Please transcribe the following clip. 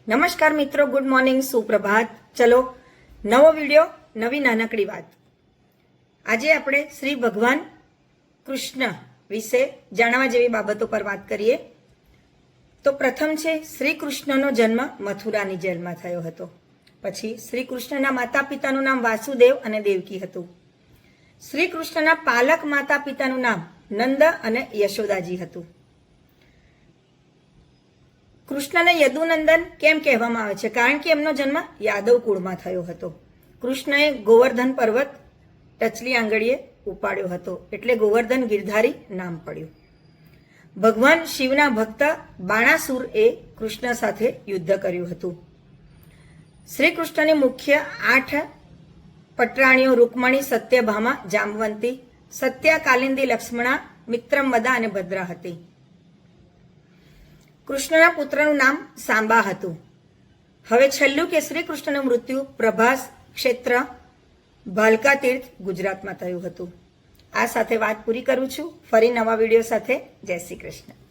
નમસ્કાર મિત્રો, good morning, સુપ્રભાત. ચલો નવો વિડીયો, નવી નાનકડી વાત. આજે આપણે શ્રી ભગવાન કૃષ્ણ વિશે જાણવા જેવી બાબતો પર વાત કરીએ. તો પ્રથમ છે શ્રી કૃષ્ણનો જન્મ મથુરાની જેલમાં થયો હતો. પછી શ્રી કૃષ્ણના માતા પિતાનું નામ વાસુદેવ અને દેવકી હતું. શ્રી કૃષ્ણના પાલક માતા પિતાનું નામ નંદ અને યશોદાજી હતું. કૃષ્ણને યદુનંદન કેમ કહેવામાં આવે છે? કારણ કે એમનો જન્મ યાદવ કુળમાં થયો હતો. કૃષ્ણએ ગોવર્ધન પર્વત ટચલી આંગળીએ ઉપાડ્યો હતો, એટલે ગોવર્ધન ગિરધારી નામ પડ્યું. ભગવાન શિવના ભક્ત બાણાસુરએ કૃષ્ણ સાથે યુદ્ધ કર્યું હતું. શ્રી કૃષ્ણની મુખ્ય 8 પટરાણીઓ રૂકમણી, સત્યભામા, જામવંતી, સત્યા, કાલિંદી, લક્ષ્મણા, મિત્રમદા અને ભદ્રા હતી. કૃષ્ણના પુત્રનું નામ સાંબા હતું. હવે છેલ્લું કે શ્રી કૃષ્ણનું મૃત્યુ પ્રભાસ ક્ષેત્ર ભાલકા તીર્થ ગુજરાતમાં થયું હતું. આ સાથે વાત પૂરી કરું છું. ફરી નવા વિડીયો સાથે. જય શ્રી કૃષ્ણ.